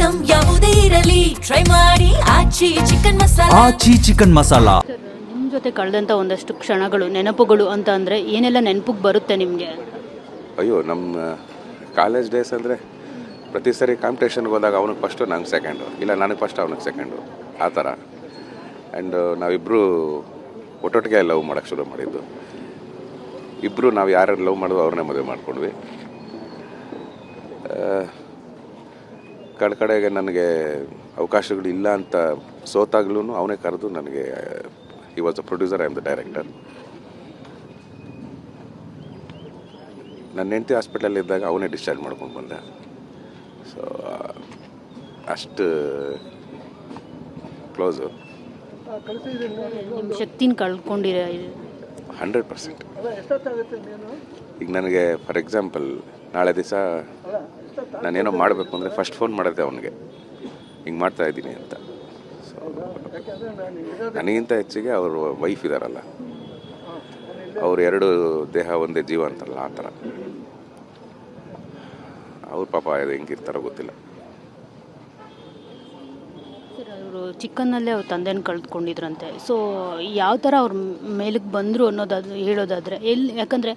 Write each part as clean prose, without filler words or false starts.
Item ಯಾವುದೇ ಇರಲಿ try ಮಾಡಿ ಆಚಿ ಚಿಕನ್ ಮಸಾಲಾ. ನಿಮ್ಮ ಜೊತೆ ಕಳೆದಂಥ ಒಂದಷ್ಟು ಕ್ಷಣಗಳು ನೆನಪುಗಳು ಅಂತ ಅಂದರೆ ಏನೆಲ್ಲ ನೆನಪಿಗೆ ಬರುತ್ತೆ ನಿಮಗೆ? ಅಯ್ಯೋ, ನಮ್ಮ ಕಾಲೇಜ್ ಡೇಸ್ ಅಂದರೆ ಪ್ರತಿ ಸರಿ ಕಾಂಪಿಟೇಷನ್ಗೆ ಹೋದಾಗ ಅವನಿಗೆ ಫಸ್ಟು ನಂಗೆ ಸೆಕೆಂಡು, ಇಲ್ಲ ನನಗೆ ಫಸ್ಟ್ ಅವನಿಗೆ ಸೆಕೆಂಡು, ಆ ಥರ. ಆ್ಯಂಡ್ ನಾವಿಬ್ಬರು ಒಟ್ಟೊಟ್ಟಿಗೆ ಲವ್ ಮಾಡೋಕ್ಕೆ ಶುರು ಮಾಡಿದ್ದು. ಇಬ್ಬರು ನಾವು ಯಾರು ಲವ್ ಮಾಡೋದು ಅವ್ರನ್ನೇ ಮದುವೆ ಮಾಡ್ಕೊಂಡ್ವಿ. ಕಡೆಗೆ ನನಗೆ ಅವಕಾಶಗಳು ಇಲ್ಲ ಅಂತ ಸೋತಾಗ್ಲೂ ಅವನೇ ಕರೆದು ನನಗೆ he was a producer, I am the director. ನನ್ನ ಹೆಂಡತಿ ಹಾಸ್ಪಿಟಲಲ್ಲಿ ಇದ್ದಾಗ ಅವನೇ ಡಿಸ್ಚಾರ್ಜ್ ಮಾಡ್ಕೊಂಡು ಬಂದೆ. ಸೊ ಅಷ್ಟು ಕ್ಲೋಸು. ನಿಮ್ಮ ಶಕ್ತಿನ ಕಳ್ಕೊಂಡಿರ 100%. ಈಗ ನನಗೆ ಫಾರ್ ಎಕ್ಸಾಂಪಲ್ ನಾಳೆ ದಿವಸ ನಾನೇನೋ ಮಾಡಬೇಕು ಅಂದರೆ ಫಸ್ಟ್ ಫೋನ್ ಮಾಡಿದೆ ಅವನಿಗೆ, ಹಿಂಗೆ ಮಾಡ್ತಾಯಿದ್ದೀನಿ ಅಂತ. ಸೊ ನನಗಿಂತ ಹೆಚ್ಚಿಗೆ ಅವರು ವೈಫ್ ಇದ್ದಾರಲ್ಲ, ಅವ್ರು ಎರಡು ದೇಹ ಒಂದೇ ಜೀವ ಅಂತಾರಲ್ಲ, ಆ ಥರ. ಅವ್ರ ಪಾಪ ಅದು ಹೆಂಗಿರ್ತಾರೋ ಗೊತ್ತಿಲ್ಲ. ಅವರು ಚಿಕ್ಕನ್ನಲ್ಲೇ ಅವ್ರ ತಂದೆನ ಕಳೆದುಕೊಂಡಿದ್ರಂತೆ. ಸೊ ಯಾವ ಥರ ಅವ್ರ ಮೇಲಕ್ಕೆ ಬಂದರು ಅನ್ನೋದಾದ್ರೆ ಹೇಳೋದಾದರೆ ಯಾಕಂದರೆ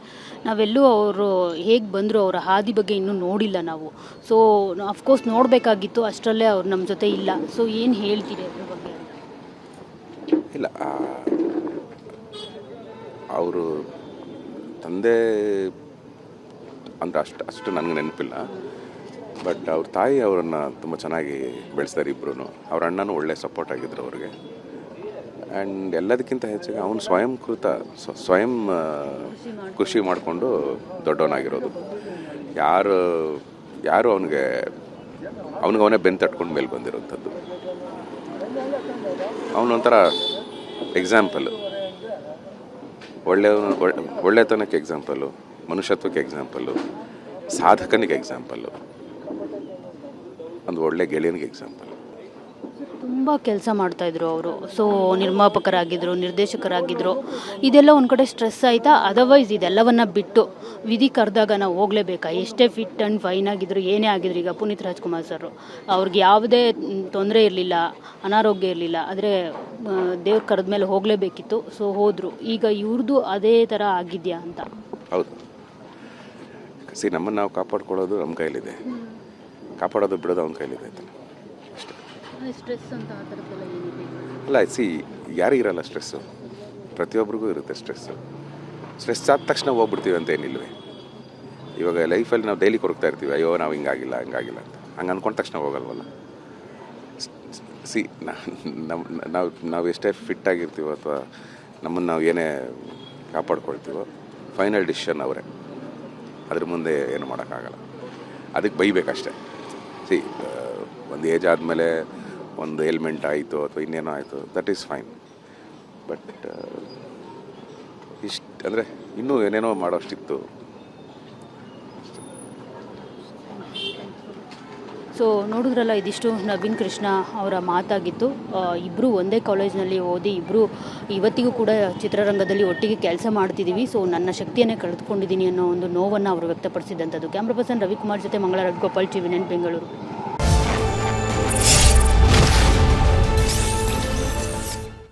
ನಾವೆಲ್ಲೂ ಅವರು ಹೇಗೆ ಬಂದರು ಅವರ ಹಾದಿ ಬಗ್ಗೆ ಇನ್ನೂ ನೋಡಿಲ್ಲ ನಾವು. ಸೊ ಅಫ್ಕೋರ್ಸ್ ನೋಡಬೇಕಾಗಿತ್ತು, ಅಷ್ಟರಲ್ಲೇ ಅವ್ರು ನಮ್ಮ ಜೊತೆ ಇಲ್ಲ. ಸೊ ಏನು ಹೇಳ್ತೀರಿ ಅದ್ರ ಬಗ್ಗೆ? ಇಲ್ಲ, ಅವರು ತಂದೆ ಅಂದರೆ ಅಷ್ಟು ನನಗೆ ನೆನಪಿಲ್ಲ. ಬಟ್ ಅವ್ರ ತಾಯಿ ಅವರನ್ನು ತುಂಬ ಚೆನ್ನಾಗಿ ಬೆಳೆಸ್ತಾರೆ ಇಬ್ಬರು. ಅವ್ರ ಅಣ್ಣನೂ ಒಳ್ಳೆ ಸಪೋರ್ಟ್ ಆಗಿದ್ರು ಅವ್ರಿಗೆ. ಆ್ಯಂಡ್ ಎಲ್ಲದಕ್ಕಿಂತ ಹೆಚ್ಚಾಗಿ ಅವನು ಸ್ವಯಂ ಖುಷಿ ಮಾಡಿಕೊಂಡು ದೊಡ್ಡವನಾಗಿರೋದು. ಯಾರು ಅವನೇ ಬೆನ್ನು ತಟ್ಕೊಂಡು ಮೇಲೆ ಬಂದಿರೋಂಥದ್ದು. ಅವನೊಂಥರ ಎಕ್ಸಾಂಪಲ್ಲು, ಒಳ್ಳೆತನಕ್ಕೆ ಎಕ್ಸಾಂಪಲ್ಲು, ಮನುಷ್ಯತ್ವಕ್ಕೆ ಎಕ್ಸಾಂಪಲ್ಲು, ಸಾಧಕನಿಗೆ ಎಕ್ಸಾಂಪಲ್ಲು, ಒಂದು ಒಳ್ಳೆ ಗೆಳೆಯನಿಗೆ ಎಕ್ಸಾಂಪಲ್. ತುಂಬ ಕೆಲಸ ಮಾಡ್ತಾಯಿದ್ರು ಅವರು. ಸೊ ನಿರ್ಮಾಪಕರಾಗಿದ್ದರು, ನಿರ್ದೇಶಕರಾಗಿದ್ದರು. ಇದೆಲ್ಲ ಒಂದು ಕಡೆ ಸ್ಟ್ರೆಸ್ ಆಯಿತಾ? ಅದರ್ವೈಸ್ ಇದೆಲ್ಲವನ್ನು ಬಿಟ್ಟು ವಿಧಿ ಕರೆದಾಗ ನಾವು ಹೋಗಲೇಬೇಕಾ? ಎಷ್ಟೇ ಫಿಟ್ ಆ್ಯಂಡ್ ಫೈನ್ ಆಗಿದ್ರು, ಏನೇ ಆಗಿದ್ರು, ಈಗ ಪುನೀತ್ ರಾಜ್ಕುಮಾರ್ ಸರ್ ಅವ್ರಿಗೆ ಯಾವುದೇ ತೊಂದರೆ ಇರಲಿಲ್ಲ, ಅನಾರೋಗ್ಯ ಇರಲಿಲ್ಲ, ಆದರೆ ದೇವ್ರು ಕರೆದ ಮೇಲೆ ಹೋಗಲೇಬೇಕಿತ್ತು. ಸೊ ಹೋದರು. ಈಗ ಇವ್ರದ್ದು ಅದೇ ಥರ ಆಗಿದೆಯಾ ಅಂತ? ಹೌದು. ನಮ್ಮನ್ನು ನಾವು ಕಾಪಾಡ್ಕೊಳ್ಳೋದು ನಮ್ಮ ಕೈಲಿದೆ, ಕಾಪಾಡೋದು ಬಿಡೋದು ಅವನ ಕೈಲಿದೆ ಅಂತ ಅಷ್ಟೇ. ಸ್ಟ್ರೆಸ್ ಅಂತ ಆ ಥರದ್ದೆಲ್ಲ ಏನಿದೆ? ಅಲ್ಲ, ಯಾರಿಗಿರಲ್ಲ ಸ್ಟ್ರೆಸ್ಸು? ಪ್ರತಿಯೊಬ್ಬರಿಗೂ ಇರುತ್ತೆ ಸ್ಟ್ರೆಸ್ಸು. ಸ್ಟ್ರೆಸ್ ಆದ ತಕ್ಷಣ ಹೋಗ್ಬಿಡ್ತೀವಿ ಅಂತ ಏನಿಲ್ವೇ? ಇವಾಗ ಲೈಫಲ್ಲಿ ನಾವು ಡೈಲಿ ಕೊರಗ್ತಾ ಇರ್ತೀವಿ, ಅಯ್ಯೋ ನಾವು ಹಿಂಗಾಗಿಲ್ಲ ಅಂತ. ಹಂಗೆ ಅಂದ್ಕೊಂಡ ತಕ್ಷಣ ಹೋಗಲ್ವಲ್ಲ. ನಾವು ಎಷ್ಟೇ ಫಿಟ್ ಆಗಿರ್ತೀವೋ ಅಥವಾ ನಮ್ಮನ್ನು ನಾವು ಏನೇ ಕಾಪಾಡ್ಕೊಳ್ತೀವೋ, ಫೈನಲ್ ಡಿಸಿಷನ್ ಅವರೇ. ಅದ್ರ ಮುಂದೆ ಏನು ಮಾಡೋಕ್ಕಾಗಲ್ಲ. ಅದಕ್ಕೆ ಬೈಬೇಕಷ್ಟೆ. ಒಂದು ಏಜ್ ಆದಮೇಲೆ ಒಂದು ಏಲ್ಮೆಂಟ್ ಆಯಿತು ಅಥವಾ ಇನ್ನೇನೋ ಆಯಿತು, ದಟ್ ಈಸ್ ಫೈನ್. ಬಟ್ ಅಂದರೆ ಇನ್ನೂ ಏನೇನೋ ಮಾಡೋಷ್ಟಿತ್ತು. ಸೊ ನೋಡಿದ್ರಲ್ಲ, ಇದಿಷ್ಟು ನವೀನ್ ಕೃಷ್ಣ ಅವರ ಮಾತಾಗಿತ್ತು. ಇಬ್ಬರು ಒಂದೇ ಕಾಲೇಜ್ನಲ್ಲಿ ಓದಿ, ಇಬ್ಬರು ಇವತ್ತಿಗೂ ಕೂಡ ಚಿತ್ರರಂಗದಲ್ಲಿ ಒಟ್ಟಿಗೆ ಕೆಲಸ ಮಾಡ್ತಿದ್ದೀವಿ. ಸೊ ನನ್ನ ಶಕ್ತಿಯನ್ನೇ ಕಳೆದುಕೊಂಡಿದ್ದೀನಿ ಅನ್ನೋ ಒಂದು ನೋವನ್ನು ಅವರು ವ್ಯಕ್ತಪಡಿಸಿದಂಥದ್ದು. ಕ್ಯಾಮ್ರಾ ಪರ್ಸನ್ ರವಿಕುಮಾರ್ ಜೊತೆ ಮಂಗಳ ರವಿಗೋಪಾಲ್, ಟಿವಿ9 ಬೆಂಗಳೂರು.